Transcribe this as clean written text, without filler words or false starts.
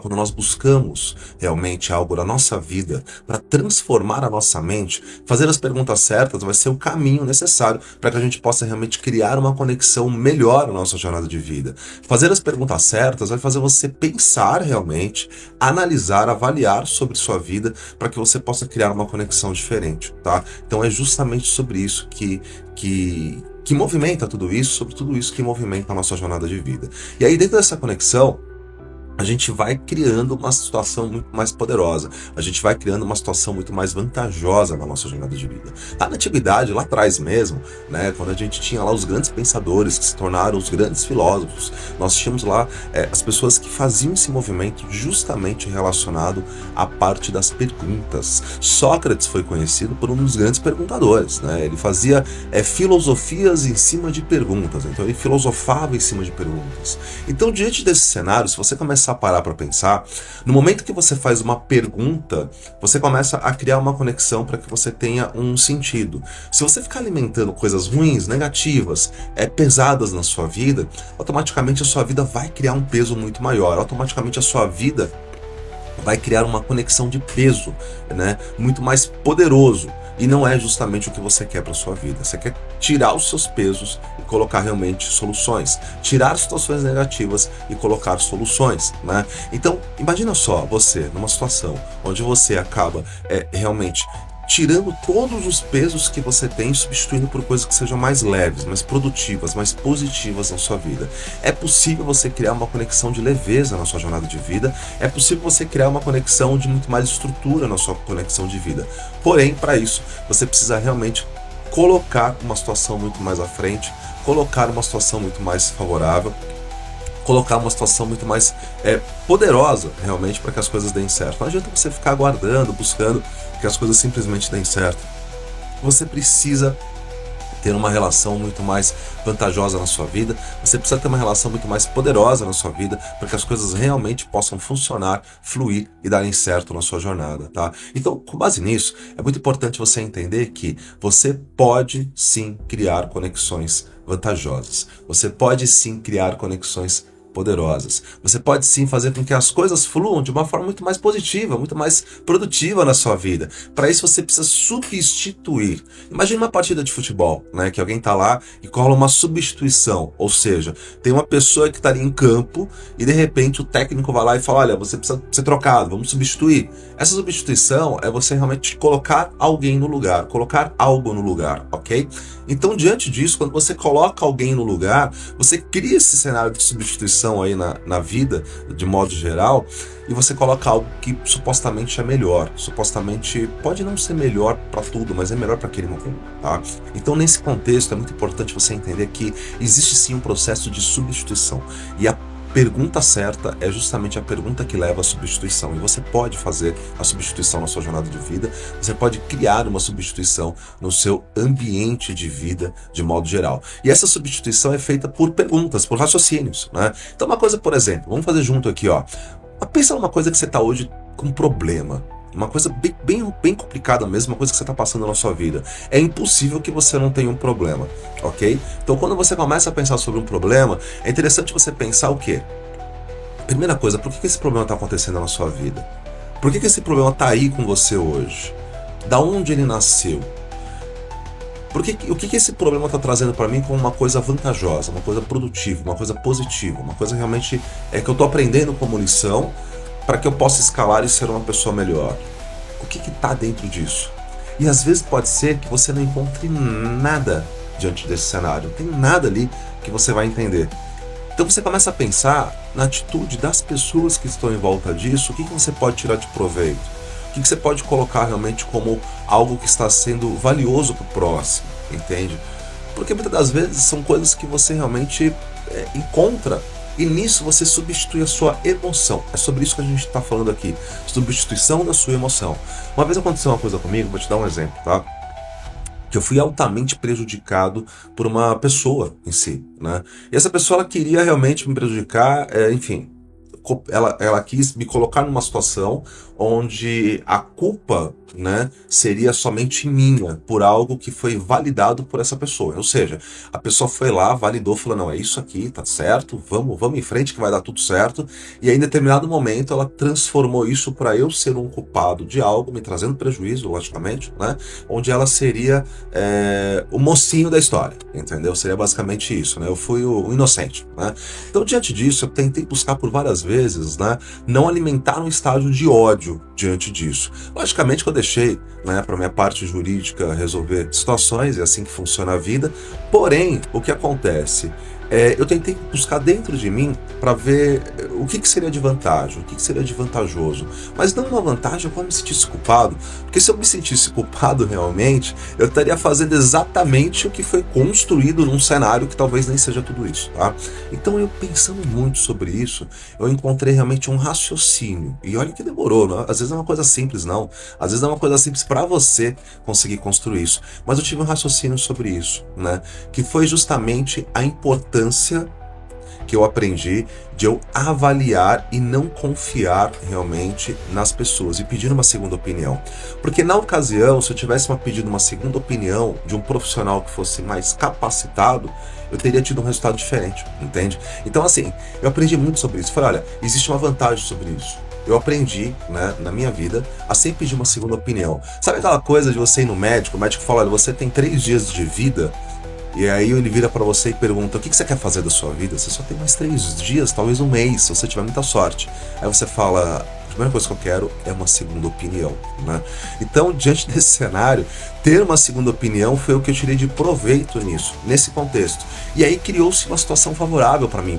quando nós buscamos realmente algo na nossa vida para transformar a nossa mente, fazer as perguntas certas vai ser o caminho necessário para que a gente possa realmente criar uma conexão melhor na nossa jornada de vida. Fazer as perguntas certas vai fazer você pensar realmente, analisar, avaliar sobre sua vida para que você possa criar uma conexão diferente, tá? Então é justamente sobre isso que movimenta tudo isso, sobre tudo isso que movimenta a nossa jornada de vida. E aí dentro dessa conexão, a gente vai criando uma situação muito mais poderosa, a gente vai criando uma situação muito mais vantajosa na nossa jornada de vida. Lá na antiguidade, lá atrás mesmo, né, quando a gente tinha lá os grandes pensadores que se tornaram os grandes filósofos, nós tínhamos lá as pessoas que faziam esse movimento justamente relacionado à parte das perguntas. Sócrates foi conhecido por um dos grandes perguntadores, né? Ele fazia filosofias em cima de perguntas, então ele filosofava em cima de perguntas. Então, diante desse cenário, se você começar a parar para pensar, no momento que você faz uma pergunta, você começa a criar uma conexão para que você tenha um sentido. Se você ficar alimentando coisas ruins, negativas, pesadas na sua vida, automaticamente a sua vida vai criar um peso muito maior, automaticamente a sua vida vai criar uma conexão de peso, né, muito mais poderoso. E não é justamente o que você quer para sua vida. Você quer tirar os seus pesos e colocar realmente soluções. Tirar situações negativas e colocar soluções, né? Então, imagina só você numa situação onde você acaba realmente tirando todos os pesos que você tem e substituindo por coisas que sejam mais leves, mais produtivas, mais positivas na sua vida. É possível você criar uma conexão de leveza na sua jornada de vida, é possível você criar uma conexão de muito mais estrutura na sua conexão de vida. Porém, para isso, você precisa realmente colocar uma situação muito mais à frente, colocar uma situação muito mais favorável, colocar uma situação muito mais poderosa realmente para que as coisas deem certo. Não adianta você ficar aguardando, buscando que as coisas simplesmente deem certo. Você precisa ter uma relação muito mais vantajosa na sua vida, você precisa ter uma relação muito mais poderosa na sua vida para que as coisas realmente possam funcionar, fluir e darem certo na sua jornada, tá? Então, com base nisso, é muito importante você entender que você pode sim criar conexões vantajosas. Você pode sim criar conexões poderosas. Você pode sim fazer com que as coisas fluam de uma forma muito mais positiva, muito mais produtiva na sua vida. Para isso você precisa substituir. Imagine uma partida de futebol, né, que alguém tá lá e cola uma substituição, ou seja, tem uma pessoa que está ali em campo e de repente o técnico vai lá e fala: olha, você precisa ser trocado, vamos substituir. Essa substituição é você realmente colocar alguém no lugar, colocar algo no lugar, ok? Então, diante disso, quando você coloca alguém no lugar, você cria esse cenário de substituição aí na vida, de modo geral, e você coloca algo que supostamente é melhor. Supostamente pode não ser melhor para tudo, mas é melhor para aquele momento, tá? Então, nesse contexto, é muito importante você entender que existe sim um processo de substituição. E a pergunta certa é justamente a pergunta que leva à substituição. E você pode fazer a substituição na sua jornada de vida, você pode criar uma substituição no seu ambiente de vida de modo geral. E essa substituição é feita por perguntas, por raciocínios, né? Então uma coisa, por exemplo, vamos fazer junto aqui, ó. Pensa numa coisa que você está hoje com problema. Uma coisa bem complicada mesmo, uma coisa que você está passando na sua vida. É impossível que você não tenha um problema, ok? Então quando você começa a pensar sobre um problema, é interessante você pensar o quê? Primeira coisa, por que esse problema está acontecendo na sua vida? Por que esse problema está aí com você hoje? Da onde ele nasceu? O que esse problema está trazendo para mim como uma coisa vantajosa, uma coisa produtiva, uma coisa positiva, uma coisa realmente que eu estou aprendendo como lição para que eu possa escalar e ser uma pessoa melhor? O que está dentro disso? E às vezes pode ser que você não encontre nada diante desse cenário, não tem nada ali que você vai entender. Então você começa a pensar na atitude das pessoas que estão em volta disso, o que você pode tirar de proveito, o que você pode colocar realmente como algo que está sendo valioso para o próximo, entende? Porque muitas das vezes são coisas que você realmente encontra. E nisso você substitui a sua emoção. É sobre isso que a gente está falando aqui. Substituição da sua emoção. Uma vez aconteceu uma coisa comigo, vou te dar um exemplo, tá? Que eu fui altamente prejudicado por uma pessoa em si, né? E essa pessoa ela queria realmente me prejudicar, enfim. ela quis me colocar numa situação onde a culpa, né, seria somente minha por algo que foi validado por essa pessoa. Ou seja, a pessoa foi lá, validou, falou, não, é isso aqui, tá certo, vamos em frente que vai dar tudo certo. E aí, em determinado momento, ela transformou isso para eu ser um culpado de algo, me trazendo prejuízo, logicamente, né, onde ela seria o mocinho da história, entendeu? Seria basicamente isso, né? Eu fui o inocente, né? Então, diante disso, eu tentei buscar por várias vezes, né, não alimentar um estágio de ódio diante disso. Logicamente que eu deixei, né, para minha parte jurídica resolver situações, é assim que funciona a vida. Porém, o que acontece? Eu tentei buscar dentro de mim para ver o que seria de vantagem, o que seria de vantajoso. Mas não uma vantagem quando eu me sentisse culpado, porque se eu me sentisse culpado realmente, eu estaria fazendo exatamente o que foi construído num cenário que talvez nem seja tudo isso, tá? Então, eu pensando muito sobre isso, eu encontrei realmente um raciocínio. E olha que demorou, né? Às vezes não é uma coisa simples, não. Às vezes não é uma coisa simples para você conseguir construir isso. Mas eu tive um raciocínio sobre isso, né? Que foi justamente a importância que eu aprendi de eu avaliar e não confiar realmente nas pessoas e pedir uma segunda opinião. Porque na ocasião, se eu tivesse pedido uma segunda opinião de um profissional que fosse mais capacitado, eu teria tido um resultado diferente, entende? Então, assim, eu aprendi muito sobre isso. Falei, olha, existe uma vantagem sobre isso. Eu aprendi, né, na minha vida, a sempre pedir uma segunda opinião. Sabe aquela coisa de você ir no médico, o médico fala, olha, você tem 3 dias de vida. E aí ele vira pra você e pergunta, o que você quer fazer da sua vida? Você só tem mais 3 dias, talvez um mês, se você tiver muita sorte. Aí você fala, a primeira coisa que eu quero é uma segunda opinião, né? Então, diante desse cenário, ter uma segunda opinião foi o que eu tirei de proveito nisso, nesse contexto. E aí criou-se uma situação favorável para mim.